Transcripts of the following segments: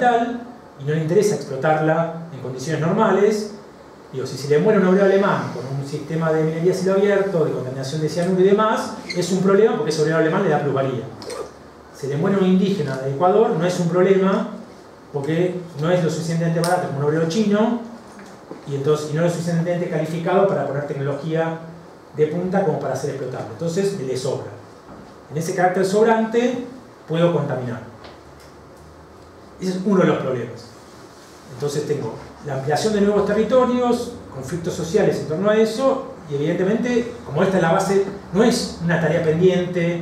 capital y no le interesa explotarla en condiciones normales. Digo, si se le muere un obrero alemán con un sistema de minería a cielo abierto, de contaminación de cianuro y demás, es un problema porque ese obrero alemán le da plusvalía. Se le muere un indígena de Ecuador, no es un problema porque no es lo suficientemente barato como un obrero chino y no es lo suficientemente calificado para poner tecnología de punta como para ser explotable. Entonces le sobra. En ese carácter sobrante puedo contaminar. Ese es uno de los problemas. Entonces tengo la ampliación de nuevos territorios, conflictos sociales en torno a eso, y evidentemente, como esta es la base, no es una tarea pendiente,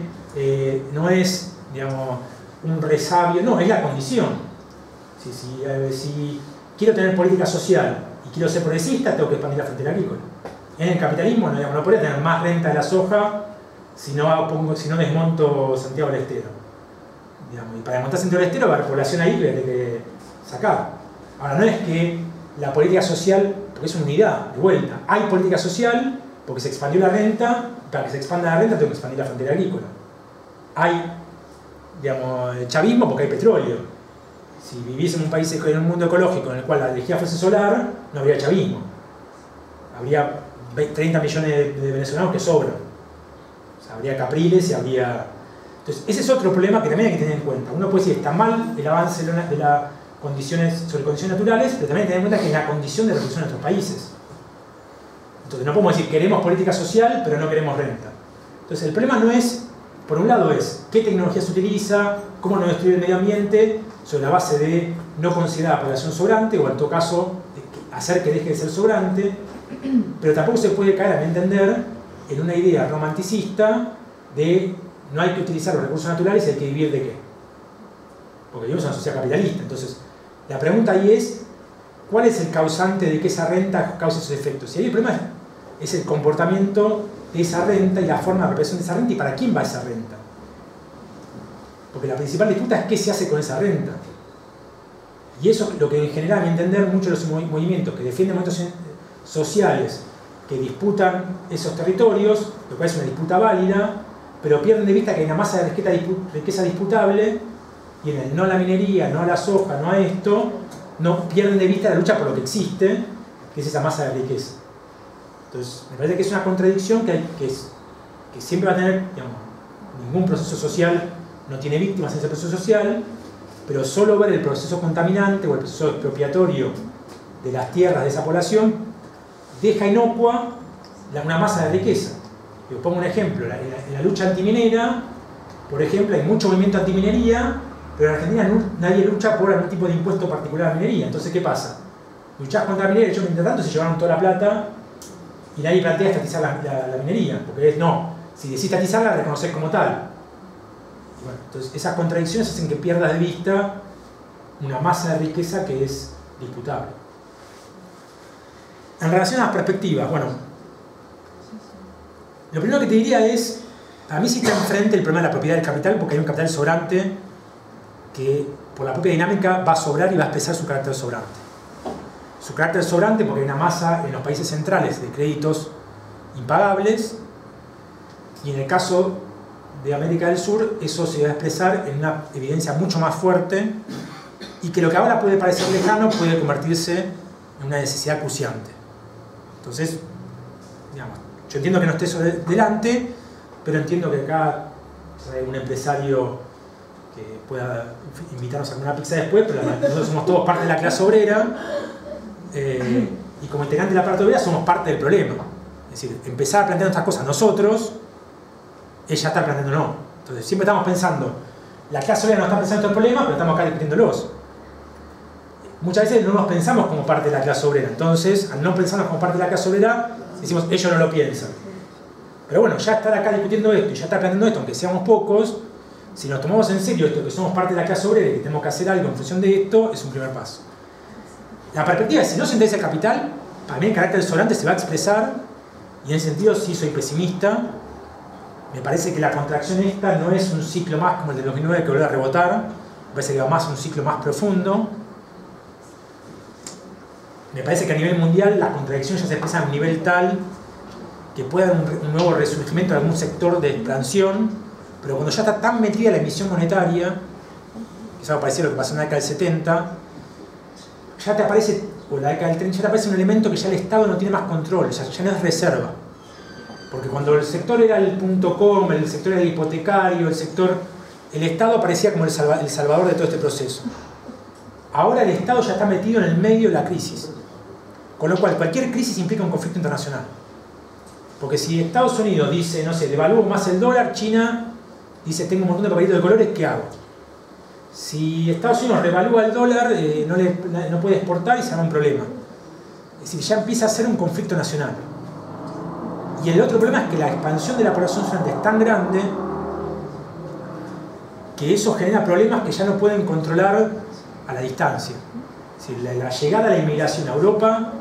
no es, digamos, un resabio, no, es la condición. Si quiero tener política social y quiero ser progresista, tengo que expandir la frontera agrícola. En el capitalismo no podría tener más renta de la soja si no desmonto Santiago del Estero. Digamos, y para desmontar Santiago del Estero va a haber población ahí que hay que sacar. Ahora, no es que la política social, porque es una unidad, de vuelta, hay política social porque se expandió la renta, para que se expanda la renta tengo que expandir la frontera agrícola. Hay, digamos, chavismo porque hay petróleo. Si viviese en un país, en un mundo ecológico en el cual la energía fuese solar, no habría chavismo. Habría 30 millones de venezolanos que sobran. O sea, habría capriles y habría... Entonces, ese es otro problema que también hay que tener en cuenta. Uno puede decir, está mal el avance de las condiciones sobre condiciones naturales, pero también hay que tener en cuenta que es la condición de reproducción de nuestros países. Entonces, no podemos decir, queremos política social, pero no queremos renta. Entonces, el problema no es, por un lado es, qué tecnología se utiliza, cómo no destruir el medio ambiente, sobre la base de no considerar la población sobrante, o en todo caso, hacer que deje de ser sobrante, pero tampoco se puede caer, a mi entender, en una idea romanticista de no hay que utilizar los recursos naturales y hay que vivir de qué. Porque vivimos en una sociedad capitalista. Entonces, la pregunta ahí es, ¿cuál es el causante de que esa renta cause esos efectos? Y ahí el problema es el comportamiento de esa renta y la forma de apropiación de esa renta y para quién va esa renta. Porque la principal disputa es qué se hace con esa renta. Y eso es lo que genera, a mi entender, muchos de los movimientos que defienden movimientos sociales que disputan esos territorios, lo cual es una disputa válida, pero pierden de vista que hay una masa de riqueza disputable, y en el no a la minería, no a la soja, no a esto, no pierden de vista la lucha por lo que existe, que es esa masa de riqueza. Entonces, me parece que es una contradicción que siempre va a tener, digamos, ningún proceso social no tiene víctimas en ese proceso social, pero solo ver el proceso contaminante o el proceso expropiatorio de las tierras de esa población deja inocua una masa de riqueza. Yo pongo un ejemplo, en la lucha antiminera, por ejemplo, hay mucho movimiento antiminería, pero en Argentina nadie lucha por algún tipo de impuesto particular a la minería. Entonces, ¿qué pasa? Luchás contra la minería, mientras tanto se llevaron toda la plata y nadie plantea estatizar la minería, porque no, si decís estatizarla, la reconoces como tal. Y bueno, entonces, esas contradicciones hacen que pierdas de vista una masa de riqueza que es disputable. En relación a las perspectivas, bueno, lo primero que te diría es, a mí sí está enfrente el problema de la propiedad del capital, porque hay un capital sobrante que por la propia dinámica va a sobrar y va a expresar su carácter sobrante. Su carácter sobrante porque hay una masa en los países centrales de créditos impagables, y en el caso de América del Sur eso se va a expresar en una evidencia mucho más fuerte, y que lo que ahora puede parecer lejano puede convertirse en una necesidad acuciante. Entonces, digamos, yo entiendo que no esté eso delante, pero entiendo que acá hay un empresario que pueda invitarnos a comer una pizza después, pero nosotros somos todos parte de la clase obrera, y como integrante de la parte obrera somos parte del problema. Es decir, empezar a plantear estas cosas nosotros, ella está planteando no. Entonces siempre estamos pensando, la clase obrera no está pensando estos problemas, pero estamos acá discutiéndolos. Muchas veces no nos pensamos como parte de la clase obrera, entonces al no pensarnos como parte de la clase obrera, decimos, ellos no lo piensan. Pero bueno, ya estar acá discutiendo esto y ya estar planteando esto, aunque seamos pocos, si nos tomamos en serio esto, que somos parte de la clase obrera y que tenemos que hacer algo en función de esto, es un primer paso. La perspectiva es, si no se interesa el capital, para mí el carácter sobrante se va a expresar, y en ese sentido sí soy pesimista. Me parece que la contracción esta no es un ciclo más como el de 2009 que vuelve a rebotar, me parece que va más un ciclo más profundo. Me parece que a nivel mundial la contradicción ya se expresa a un nivel tal que pueda haber un nuevo resurgimiento de algún sector de expansión, pero cuando ya está tan metida la emisión monetaria, que es algo parecido a lo que pasó en la década del 70, ya te aparece, o la década del 30, ya te aparece un elemento que ya el Estado no tiene más control, ya no es reserva. Porque cuando el sector era el .com, el sector era el hipotecario, el Estado aparecía como el salvador de todo este proceso. Ahora el Estado ya está metido en el medio de la crisis. Con lo cual, cualquier crisis implica un conflicto internacional. Porque si Estados Unidos dice, no sé, devalúo más el dólar, China dice, tengo un montón de papelitos de colores, ¿qué hago? Si Estados Unidos revalúa el dólar, no puede exportar y se arma un problema. Es decir, ya empieza a ser un conflicto nacional. Y el otro problema es que la expansión de la población sonante es tan grande que eso genera problemas que ya no pueden controlar a la distancia. Es decir, la llegada de la inmigración a Europa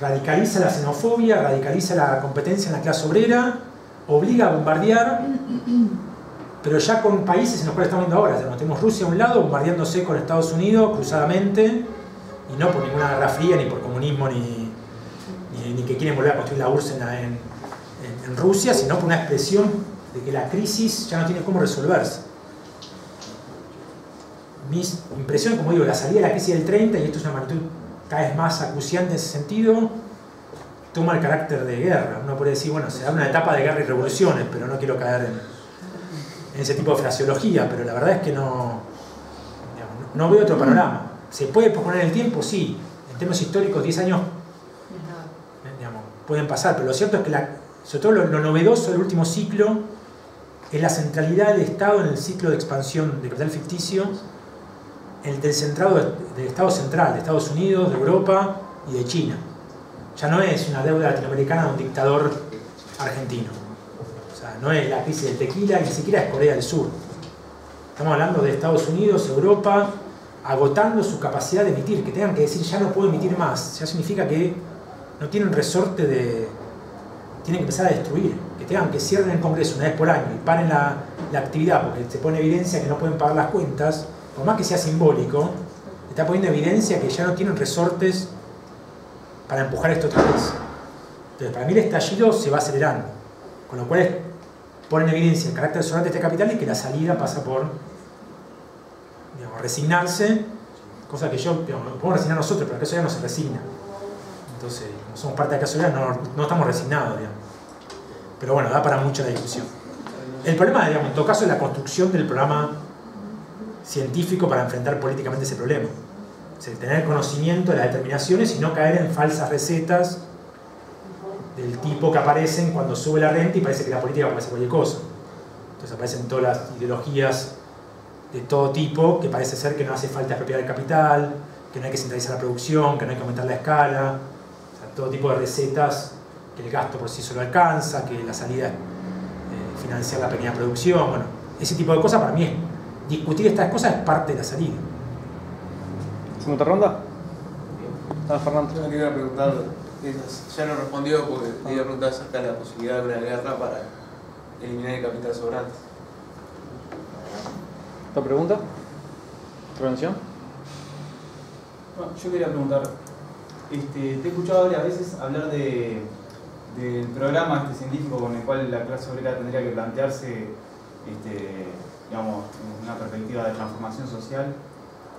radicaliza la xenofobia, radicaliza la competencia en la clase obrera, obliga a bombardear, pero ya con países en los cuales estamos viendo ahora. Tenemos Rusia a un lado bombardeándose con Estados Unidos cruzadamente, y no por ninguna guerra fría, ni por comunismo, ni que quieren volver a construir la URSS en Rusia, sino por una expresión de que la crisis ya no tiene cómo resolverse. Mi impresión, como digo, la salida de la crisis del 30, y esto es una magnitud cada vez más acuciante en ese sentido, toma el carácter de guerra. Uno puede decir, bueno, se da una etapa de guerra y revoluciones, pero no quiero caer en ese tipo de fraseología, pero la verdad es que no veo otro panorama. ¿Se puede posponer el tiempo? Sí. En términos históricos, 10 años pueden pasar, pero lo cierto es que sobre todo lo novedoso del último ciclo es la centralidad del Estado en el ciclo de expansión de capital ficticio, del centrado del Estado central, de Estados Unidos, de Europa y de China. Ya no es una deuda latinoamericana de un dictador argentino. O sea, no es la crisis del tequila, ni siquiera es Corea del Sur. Estamos hablando de Estados Unidos, Europa, agotando su capacidad de emitir, que tengan que decir ya no puedo emitir más. Ya significa que no tienen resorte tienen que empezar a destruir, que tengan que cierren el Congreso una vez por año y paren la actividad porque se pone evidencia que no pueden pagar las cuentas, por más que sea simbólico, está poniendo evidencia que ya no tienen resortes para empujar esto otra vez. Entonces, para mí el estallido se va acelerando, con lo cual pone en evidencia el carácter sonante de este capital y que la salida pasa por resignarse, cosa que lo podemos resignar nosotros, pero que eso ya no se resigna. Entonces, como somos parte de la clase obrera, no estamos resignados, digamos. Pero bueno, da para mucho la discusión. El problema, digamos, en todo caso, es la construcción del programa científico para enfrentar políticamente ese problema. O sea, tener conocimiento de las determinaciones y no caer en falsas recetas del tipo que aparecen cuando sube la renta y parece que la política puede ser cualquier cosa. Entonces aparecen todas las ideologías de todo tipo, que parece ser que no hace falta expropiar el capital, que no hay que centralizar la producción, que no hay que aumentar la escala, o sea, todo tipo de recetas, que el gasto por sí solo alcanza, que la salida es financiar la pequeña producción. Bueno, ese tipo de cosas para mí discutir estas cosas es parte de la salida. ¿Segunda ronda? Fernando. Yo me quería preguntar, ya no respondió porque quería preguntar acerca de la posibilidad de una guerra para eliminar el capital sobrante. ¿Otra pregunta? ¿Intervención? Bueno, yo quería preguntar, te he escuchado varias veces hablar del programa científico con el cual la clase obrera tendría que plantearse digamos, una perspectiva de transformación social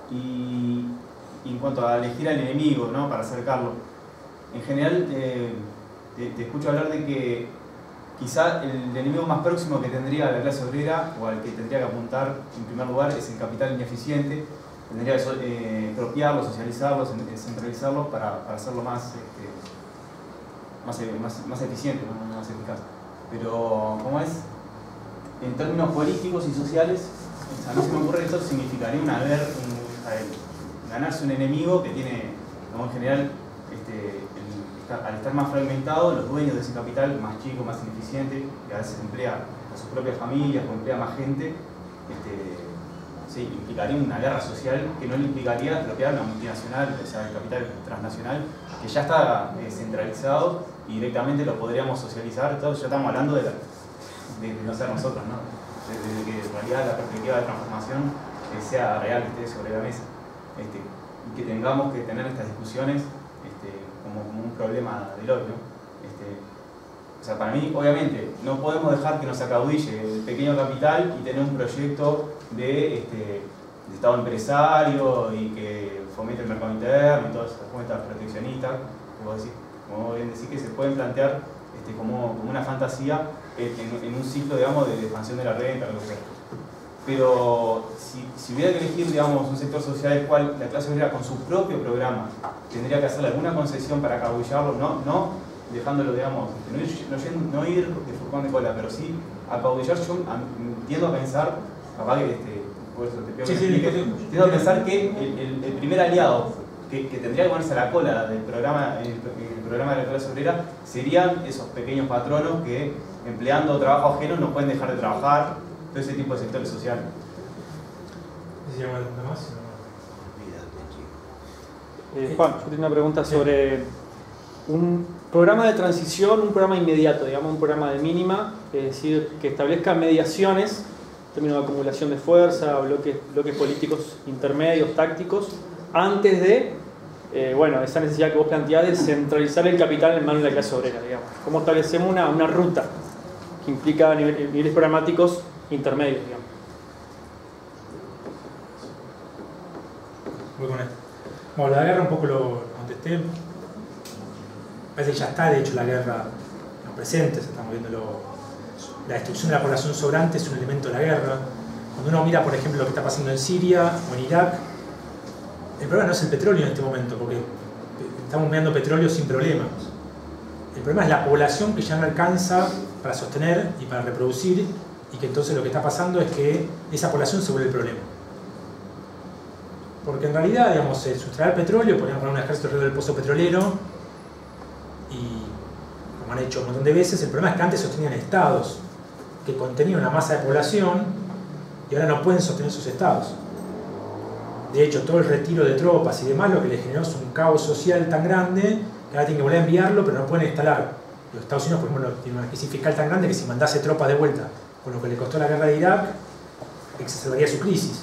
y en cuanto a elegir al enemigo, ¿no? Para acercarlo. En general, te escucho hablar de que quizá el enemigo más próximo que tendría la clase obrera, o al que tendría que apuntar en primer lugar, es el capital ineficiente. Tendría que expropiarlo, socializarlo, centralizarlo para hacerlo más eficiente, más eficaz. Pero, ¿cómo es? En términos políticos y sociales, a mí se me ocurre que eso significaría ganarse un enemigo que tiene, como en general, al estar más fragmentado, los dueños de ese capital más chico, más ineficiente, que a veces emplea a sus propias familias o emplea más gente, sí, implicaría una guerra social que no le implicaría expropiar una multinacional, o sea, el capital transnacional, que ya está centralizado y directamente lo podríamos socializar. Entonces ya estamos hablando de no ser nosotros, ¿no? De que en realidad la perspectiva de transformación sea real, que esté sobre la mesa. Y que tengamos que tener estas discusiones como un problema del hoy, ¿no? O sea, para mí, obviamente, no podemos dejar que nos acaudille el pequeño capital y tener un proyecto de Estado empresario y que fomente el mercado interno y todas esas cuentas proteccionistas, como bien decís, que se pueden plantear como una fantasía en un ciclo, digamos, de expansión de la renta, lo que sea. Pero si hubiera que elegir, digamos, un sector social al cual la clase obrera con su propio programa tendría que hacerle alguna concesión para acabullarlo, no dejándolo, digamos, no ir de furgón de cola, pero sí acabullar. Yo tiendo a pensar, capaz que por eso te pido que me explique, tiendo a pensar que el primer aliado que tendría que ponerse a la cola del programa, el programa de la clase obrera serían esos pequeños patronos que, empleando trabajo ajeno, no pueden dejar de trabajar, todo ese tipo de sectores sociales. Juan, yo tengo una pregunta sobre un programa de transición, un programa inmediato, digamos un programa de mínima, es decir, que establezca mediaciones en términos de acumulación de fuerza, bloques políticos intermedios, tácticos, antes de esa necesidad que vos planteás de centralizar el capital en manos de la clase obrera, digamos. ¿Cómo establecemos una ruta que implica niveles programáticos intermedios, digamos? Voy con esto. Bueno, la guerra un poco lo contesté. Parece que ya está, de hecho, la guerra en presente. Estamos viendo la destrucción de la población sobrante es un elemento de la guerra. Cuando uno mira, por ejemplo, lo que está pasando en Siria o en Irak, el problema no es el petróleo en este momento, porque estamos mirando petróleo sin problemas. El problema es la población que ya no alcanza para sostener y para reproducir, y que entonces lo que está pasando es que esa población se vuelve el problema. Porque en realidad, digamos, sustraer petróleo, podrían poner un ejército alrededor del pozo petrolero, y como han hecho un montón de veces, el problema es que antes sostenían estados que contenían una masa de población y ahora no pueden sostener sus estados. De hecho, todo el retiro de tropas y demás lo que les generó es un caos social tan grande que ahora tienen que volver a enviarlo, pero no pueden instalar. Los Estados Unidos, por ejemplo, tienen una crisis fiscal tan grande que si mandase tropas de vuelta con lo que le costó la guerra de Irak, exacerbaría su crisis.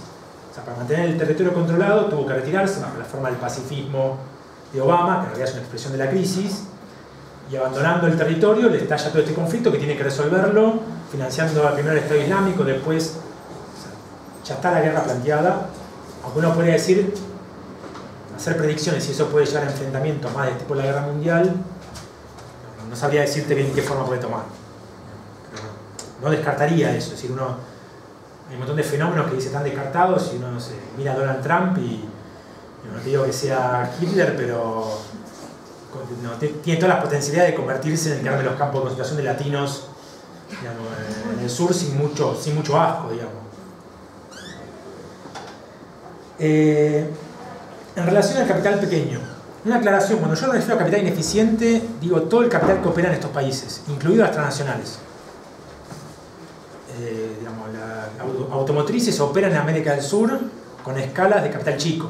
O sea, para mantener el territorio controlado tuvo que retirarse bajo la forma del pacifismo de Obama, que en realidad es una expresión de la crisis, y abandonando el territorio le estalla todo este conflicto que tiene que resolverlo, financiando primero el Estado Islámico, después ya está la guerra planteada. Aunque uno podría decir, hacer predicciones, si eso puede llevar a enfrentamientos más de tipo la guerra mundial, no sabría decirte bien qué forma puede tomar. Pero no descartaría eso, es decir, hay un montón de fenómenos que dice están descartados y uno mira a Donald Trump y no te digo que sea Hitler, pero tiene todas las posibilidades de convertirse en el que arme los campos de concentración de latinos, digamos, en el sur sin mucho asco, digamos. En relación al capital pequeño, una aclaración: cuando yo me refiero a capital ineficiente, digo todo el capital que opera en estos países, incluidas las transnacionales. Digamos, las automotrices operan en América del Sur con escalas de capital chico.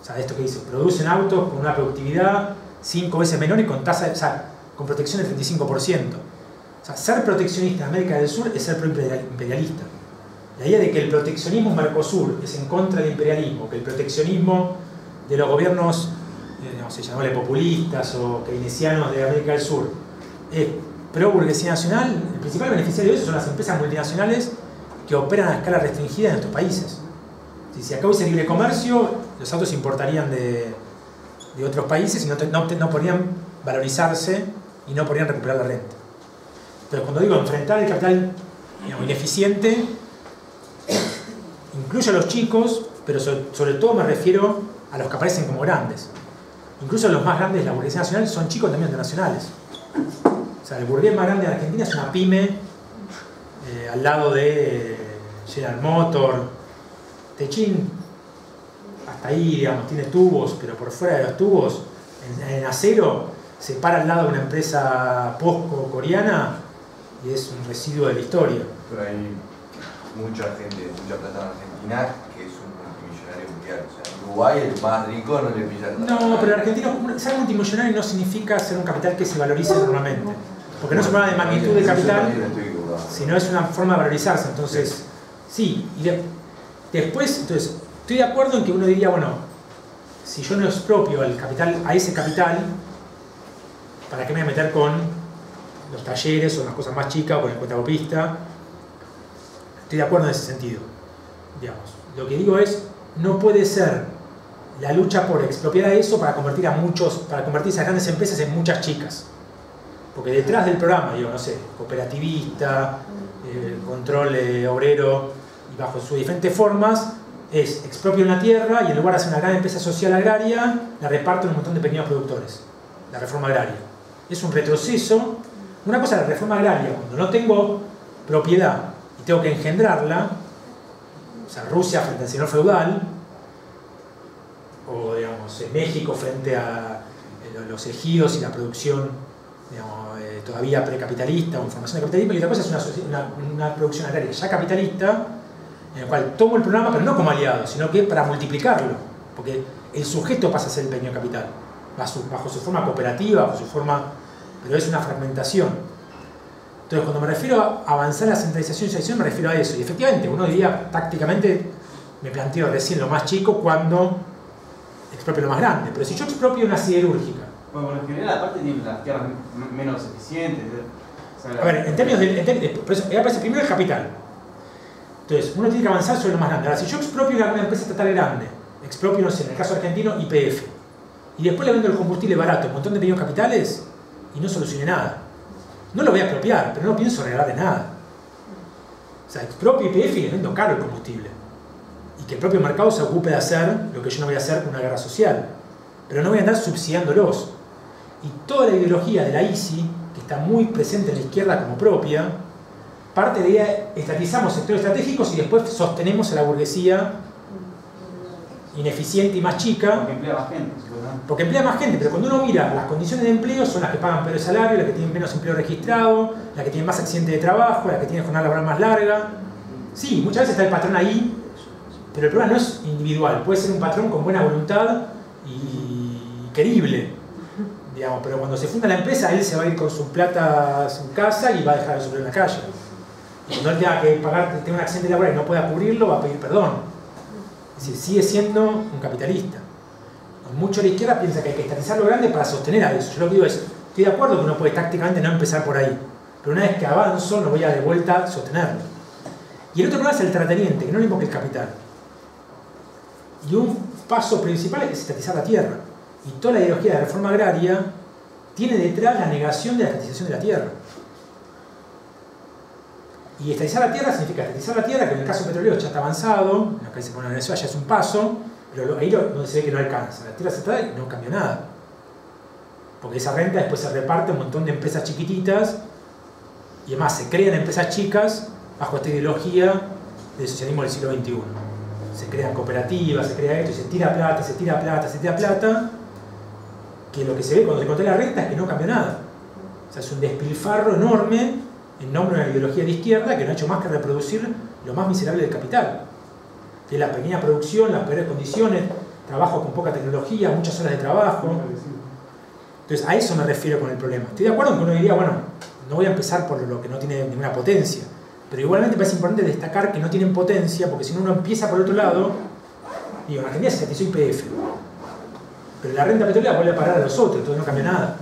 O sea, esto que dice, producen autos con una productividad 5 veces menor y con con protección del 35%. O sea, ser proteccionista en América del Sur es ser pro-imperialista. La idea de que el proteccionismo Mercosur es en contra del imperialismo, que el proteccionismo de los gobiernos, se llamarle populistas o keynesianos de América del Sur, es pro-burguesía nacional, el principal beneficiario de eso son las empresas multinacionales que operan a escala restringida en estos países. Si acá hubiese libre comercio, los autos se importarían de otros países y no podrían valorizarse y no podrían recuperar la renta. Pero cuando digo enfrentar el capital ineficiente, incluye a los chicos, pero sobre todo me refiero a los que aparecen como grandes. Incluso los más grandes de la burguesía nacional son chicos también internacionales. O sea, el burgués más grande de Argentina es una pyme al lado de General Motors, Techin, hasta ahí, digamos, tiene tubos, pero por fuera de los tubos, en acero, se para al lado de una empresa POSCO coreana y es un residuo de la historia. Pero hay mucha gente, mucha plata en Argentina que es un multimillonario mundial. O sea, en Uruguay el más rico no le pilla nada. No, pero el argentino, ser multimillonario no significa ser un capital que se valorice normalmente. Porque no es un problema de magnitud de capital, sino es una forma de valorizarse. Entonces, sí, y después, estoy de acuerdo en que uno diría, bueno, si yo no expropio a ese capital, ¿para qué me voy a meter con los talleres o las cosas más chicas o con el cuentacopista? Estoy de acuerdo en ese sentido, digamos. Lo que digo es, no puede ser la lucha por expropiar a eso para convertir esas grandes empresas en muchas chicas. Porque detrás del programa, digo, no sé, cooperativista, control obrero, y bajo sus diferentes formas, es expropio una tierra y en lugar de hacer una gran empresa social agraria, la reparto en un montón de pequeños productores. La reforma agraria. Es un retroceso. Una cosa es la reforma agraria, cuando no tengo propiedad y tengo que engendrarla, o sea, Rusia frente al señor feudal, o digamos, México frente a los ejidos y la producción, digamos, todavía precapitalista o en formación de capitalismo, y otra cosa es una producción agraria ya capitalista, en el cual tomo el programa, pero no como aliado, sino que para multiplicarlo, porque el sujeto pasa a ser el pequeño capital, bajo su forma cooperativa, bajo su forma, pero es una fragmentación. Entonces, cuando me refiero a avanzar la centralización y sección, me refiero a eso, y efectivamente, uno diría, tácticamente, me planteo recién lo más chico cuando expropio lo más grande, pero si yo expropio una siderúrgica. Bueno, por lo general, aparte tienen las tierras menos eficientes. A ver, en términos por eso, aparece primero el capital. Entonces, uno tiene que avanzar sobre lo más grande. Ahora, si yo expropio una empresa estatal grande, expropio, no sé, en el caso argentino, YPF, y después le vendo el combustible barato, un montón de pequeños capitales, y no solucione nada. No lo voy a expropiar, pero no pienso regalarle nada. O sea, expropio YPF y le vendo caro el combustible. Y que el propio mercado se ocupe de hacer lo que yo no voy a hacer con una guerra social. Pero no voy a andar subsidiándolos. Y toda la ideología de la ICI, que está muy presente en la izquierda como propia, parte de estatizamos sectores estratégicos y después sostenemos a la burguesía ineficiente y más chica. Porque emplea más gente. Porque emplea más gente, pero cuando uno mira las condiciones de empleo son las que pagan peor salario, las que tienen menos empleo registrado, las que tienen más accidentes de trabajo, las que tienen jornada laboral más larga. Sí, muchas veces está el patrón ahí, pero el problema no es individual, puede ser un patrón con buena voluntad y querible, digamos, pero cuando se funda la empresa él se va a ir con su plata a su casa y va a dejar el sobre en la calle. Y cuando él tenga que pagar, tenga un accidente laboral y no pueda cubrirlo, va a pedir perdón. Es decir, sigue siendo un capitalista. Mucho de la izquierda piensa que hay que estatizar lo grande para sostener a eso. Yo lo que digo es, estoy de acuerdo que uno puede tácticamente no empezar por ahí, pero una vez que avanzo no voy a de vuelta sostenerlo. Y el otro problema es el terrateniente, que no es lo mismo que el capital. Y un paso principal es estatizar la tierra. Y toda la ideología de la reforma agraria tiene detrás la negación de la estatización de la tierra. Y estatizar la tierra significa estatizar la tierra, que en el caso petrolero ya está avanzado, acá dice bueno, Venezuela ya es un paso, pero ahí donde se ve que no alcanza. La tierra se está y no cambia nada. Porque esa renta después se reparte a un montón de empresas chiquititas y además se crean empresas chicas bajo esta ideología del socialismo del siglo XXI. Se crean cooperativas, se crea esto y se tira plata, se tira plata, se tira plata, que lo que se ve cuando se controla la renta es que no cambia nada. O sea, es un despilfarro enorme en nombre de una ideología de izquierda que no ha hecho más que reproducir lo más miserable del capital. Que es la pequeña producción, las peores condiciones, trabajo con poca tecnología, muchas horas de trabajo. Entonces, a eso me refiero con el problema. Estoy de acuerdo en que uno diría, bueno, no voy a empezar por lo que no tiene ninguna potencia, pero igualmente me parece importante destacar que no tienen potencia, porque si uno empieza por otro lado, digo, en Argentina se estatizó YPF, pero la renta petrolera vuelve a parar a los otros, entonces no cambia nada.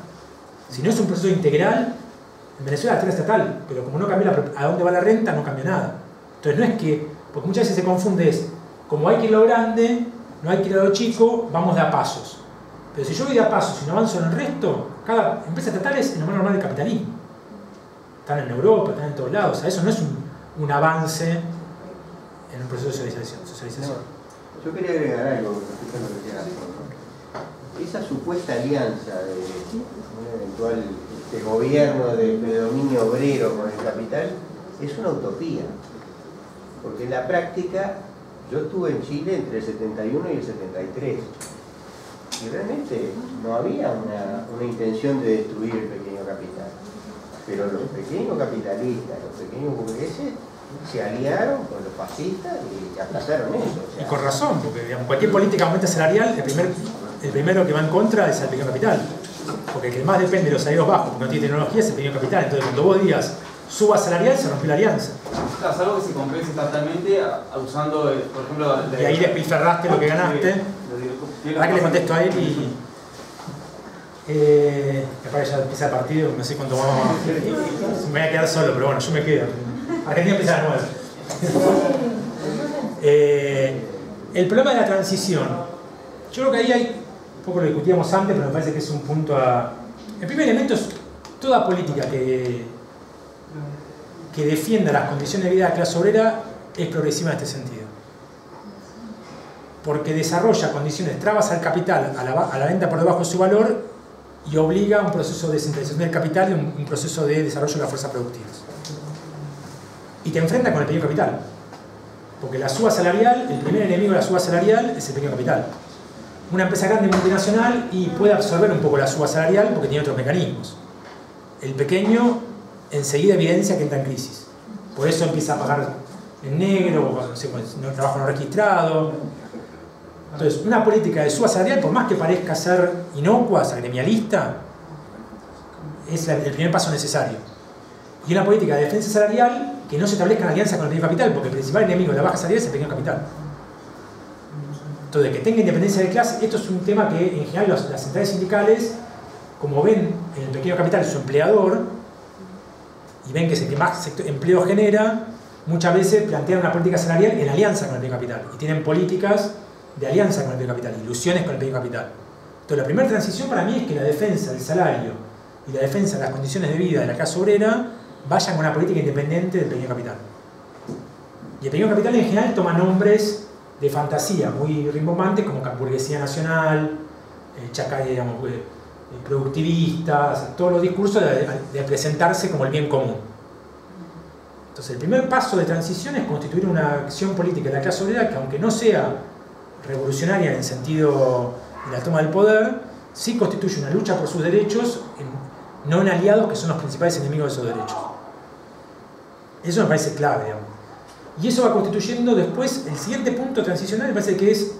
Si no es un proceso integral, en Venezuela la tierra es estatal, pero como no cambia a dónde va la renta, no cambia nada. Entonces no es que, porque muchas veces se confunde, es como hay que ir a lo grande, no hay que ir a lo chico, vamos de a pasos. Pero si yo voy de a pasos y no avanzo en el resto, cada empresa estatal es en lo más normal del capitalismo. Están en Europa, están en todos lados. O sea, eso no es un avance en un proceso de socialización. No, yo quería agregar algo respecto a lo que decía Gastón. Esa supuesta alianza de un eventual gobierno de predominio obrero con el capital es una utopía. Porque en la práctica, yo estuve en Chile entre el 71 y el 73. Y realmente no había una intención de destruir el pequeño capital. Pero los pequeños capitalistas, los pequeños burgueses, se aliaron con los fascistas y aplazaron eso. O sea, y con razón, porque digamos, cualquier política de aumento salarial, el primero que va en contra es el pequeño capital. Porque el que más depende de los salarios bajos, porque no tiene tecnología, es el pequeño capital. Entonces, cuando vos digas suba salarial, se rompió la alianza. Claro, es algo que se compensa estatalmente usando, por ejemplo... Y ahí despilfarraste lo que ganaste. Ahora que le contesto a él y... me parece que ya empieza el partido, no sé cuánto vamos a... Me voy a quedar solo, pero bueno, yo me quedo. Argentina empieza a 9. El problema de la transición. Yo creo que ahí hay, un poco lo discutíamos antes, pero me parece que es un punto a... El primer elemento es toda política que defienda las condiciones de vida de la clase obrera es progresiva en este sentido. Porque desarrolla condiciones, trabas al capital, a la venta por debajo de su valor y obliga a un proceso de descentralización del capital y un proceso de desarrollo de las fuerzas productivas. Y te enfrenta con el pequeño capital. Porque la suba salarial, el primer enemigo de la suba salarial es el pequeño capital. Una empresa grande multinacional y puede absorber un poco la suba salarial porque tiene otros mecanismos. El pequeño enseguida evidencia que entra en crisis. Por eso empieza a pagar en negro, no sé, trabajo no registrado. Entonces, una política de suba salarial, por más que parezca ser inocua, gremialista, es el primer paso necesario. Y una política de defensa salarial que no se establezca en alianza con el pequeño capital, porque el principal enemigo de la baja salarial es el pequeño capital. Entonces, que tenga independencia de clase, esto es un tema que en general las centrales sindicales, como ven en el pequeño capital su empleador, y ven que es el que más empleo genera, muchas veces plantean una política salarial en alianza con el pequeño capital, y tienen políticas de alianza con el pequeño capital, ilusiones con el pequeño capital. Entonces, la primera transición para mí es que la defensa del salario y la defensa de las condiciones de vida de la clase obrera vayan con una política independiente del pequeño capital. Y el pequeño capital en general toma nombres de fantasía muy rimbombantes como burguesía nacional, digamos, productivista, o sea, todos los discursos de presentarse como el bien común. Entonces, el primer paso de transición es constituir una acción política de la clase obrera que, aunque no sea revolucionaria en el sentido de la toma del poder, sí constituye una lucha por sus derechos, no en aliados que son los principales enemigos de esos derechos. Eso me parece clave, digamos. Y eso va constituyendo después, el siguiente punto transicional me parece que es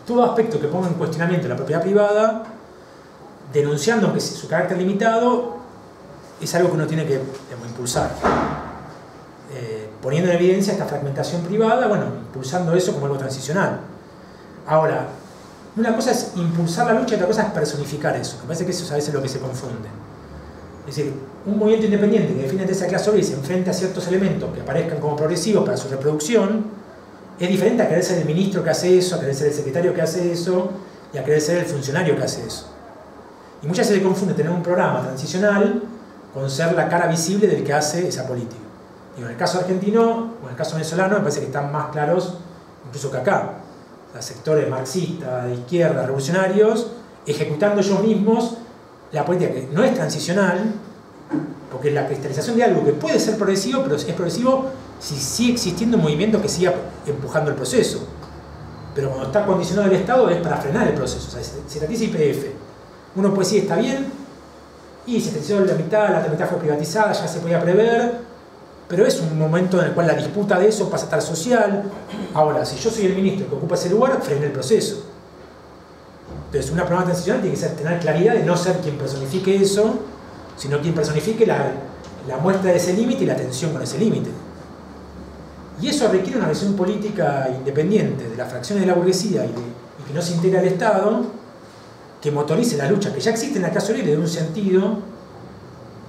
todo aspecto que ponga en cuestionamiento la propiedad privada, denunciando que su carácter limitado es algo que uno tiene que, digamos, impulsar. Poniendo en evidencia esta fragmentación privada, bueno, impulsando eso como algo transicional. Ahora, una cosa es impulsar la lucha y otra cosa es personificar eso. Me parece que eso es a veces lo que se confunde. Es decir, un movimiento independiente que defiende esa clase obrera y se enfrenta a ciertos elementos que aparezcan como progresivos para su reproducción, es diferente a querer ser el ministro que hace eso, a querer ser el secretario que hace eso y a querer ser el funcionario que hace eso. Y muchas veces se le confunde tener un programa transicional con ser la cara visible del que hace esa política. Y en el caso argentino o en el caso venezolano me parece que están más claros incluso que acá. Los sectores marxistas, de izquierda, revolucionarios, ejecutando ellos mismos la política que no es transicional, porque la cristalización de algo que puede ser progresivo, pero es progresivo si sigue existiendo un movimiento que siga empujando el proceso. Pero cuando está condicionado el Estado es para frenar el proceso. O sea, se estatiza YPF. Uno puede decir, está bien, y se estatizó la otra mitad fue privatizada, ya se podía prever, pero es un momento en el cual la disputa de eso pasa a estar social. Ahora, si yo soy el ministro que ocupa ese lugar, frené el proceso. Entonces, una programa transicional tiene que ser, tener claridad de no ser quien personifique eso, sino quien personifique la muestra de ese límite y la tensión con ese límite. Y eso requiere una visión política independiente de las fracciones de la burguesía y que no se integra al Estado, que motorice la lucha que ya existe en la clase obrera y le dé un sentido.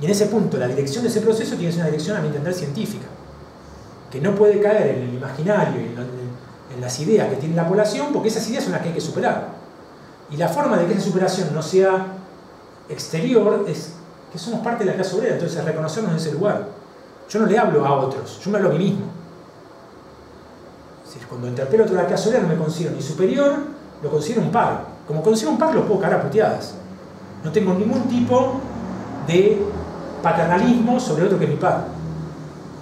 Y en ese punto, la dirección de ese proceso tiene que ser una dirección, a mi entender, científica, que no puede caer en el imaginario y en las ideas que tiene la población, porque esas ideas son las que hay que superar. Y la forma de que esa superación no sea exterior es que somos parte de la clase obrera, entonces reconocernos en ese lugar. Yo no le hablo a otros, yo me hablo a mí mismo. Es decir, cuando interpelo a toda la clase obrera no me considero ni superior, lo considero un par. Como considero un par, lo puedo cagar a puteadas. No tengo ningún tipo de paternalismo sobre otro que es mi par.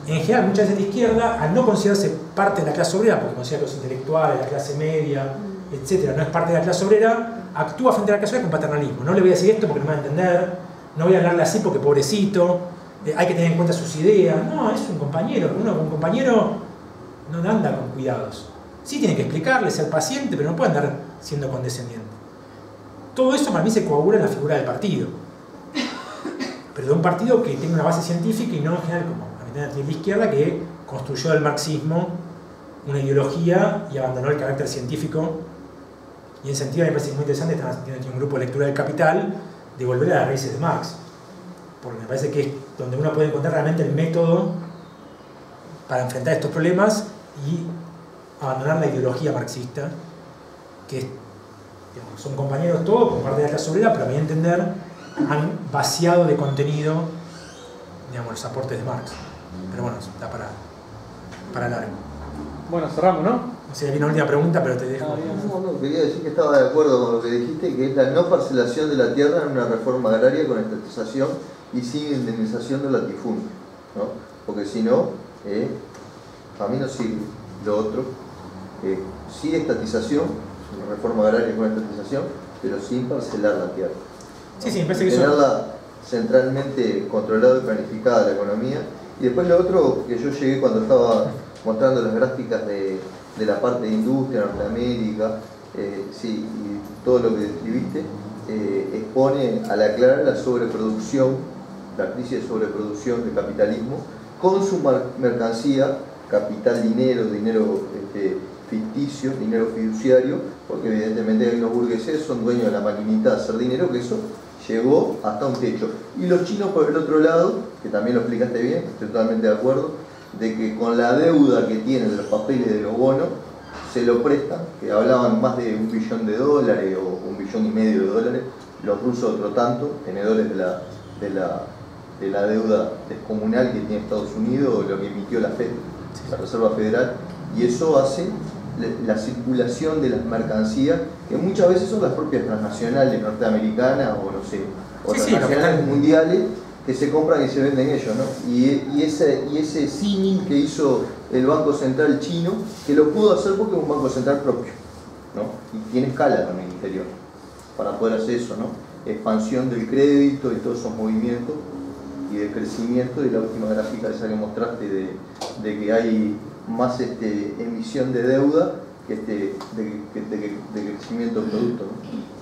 En general, muchas veces de izquierda, al no considerarse parte de la clase obrera, porque considera que los intelectuales, la clase media, etcétera, no es parte de la clase obrera, actúa frente a la clase obrera con paternalismo. No le voy a decir esto porque no me va a entender, no voy a hablarle así porque pobrecito, hay que tener en cuenta sus ideas. No, es un compañero, uno con un compañero no anda con cuidados. Sí tiene que explicarle, ser paciente, pero no puede andar siendo condescendiente. Todo eso para mí se coagula en la figura del partido. Pero de un partido que tenga una base científica y no en general como la izquierda que construyó del marxismo una ideología y abandonó el carácter científico. Y en sentido me parece muy interesante, tiene un grupo de lectura del Capital, de volver a las raíces de Marx. Porque me parece que es donde uno puede encontrar realmente el método para enfrentar estos problemas y abandonar la ideología marxista, que es, digamos, son compañeros todos por parte de la clase obrera, pero a mi entender han vaciado de contenido, digamos, los aportes de Marx. Pero bueno, está para largo. Bueno, cerramos, ¿no? No sé, viene una última pregunta, pero te dejo. No, quería decir que estaba de acuerdo con lo que dijiste, que es la no parcelación de la tierra en una reforma agraria con estatización y sin indemnización del latifundio, ¿no? Porque si no, a mí no sirve. Lo otro, sí estatización, una reforma agraria con estatización, pero sin parcelar la tierra, ¿no? Sí, me parece que tenerla centralmente controlada y planificada la economía. Y después lo otro que yo llegué cuando estaba mostrando las gráficas de la parte de industria, Norteamérica, sí, y todo lo que describiste, expone a la clara la sobreproducción, la crisis de sobreproducción del capitalismo, con su mercancía, capital, dinero ficticio, dinero fiduciario, porque evidentemente los burgueses son dueños de la maquinita de hacer dinero, que eso llegó hasta un techo. Y los chinos por el otro lado, que también lo explicaste bien, estoy totalmente de acuerdo, de que con la deuda que tienen de los papeles de los bonos, se lo prestan, que hablaban más de $1 billón o $1,5 billones, los rusos otro tanto, tenedores de la deuda descomunal que tiene Estados Unidos, o lo que emitió la Fed, la Reserva Federal, y eso hace la circulación de las mercancías, que muchas veces son las propias transnacionales norteamericanas o no sé, o transnacionales mundiales, que se compran y se venden ellos, ¿no? Y ese símil que hizo el Banco Central chino, que lo pudo hacer porque es un Banco Central propio, ¿no? Y tiene escala con el interior para poder hacer eso, ¿no? Expansión del crédito y todos esos movimientos y de crecimiento. Y la última gráfica esa que mostraste de que hay más emisión de deuda que de crecimiento del producto, ¿no?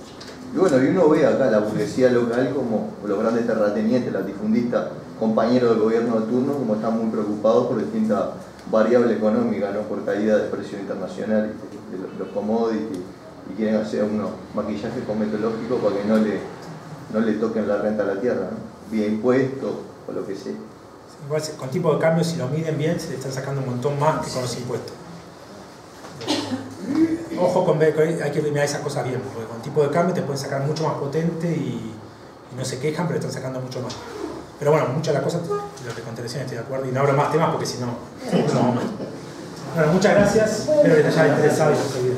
Y bueno, y uno ve acá la burguesía local como los grandes terratenientes, latifundistas, compañeros del gobierno de turno, como están muy preocupados por distintas variables económicas, ¿no? Por caída de precios internacionales de los commodities, y quieren hacer unos maquillajes cosmetológicos para que no le toquen la renta a la tierra, ¿no? Vía impuestos o lo que sea. Igual con tipo de cambio, si lo miden bien, se le están sacando un montón más que con los impuestos. Ojo con ver, hay que mirar esas cosas bien, porque con tipo de cambio te pueden sacar mucho más potente y no se quejan, pero están sacando mucho más. Pero bueno, muchas de las cosas, lo que conté recién, estoy de acuerdo, y no abro más temas porque si no, no vamos más. Bueno, muchas gracias, espero que te haya interesado y servido.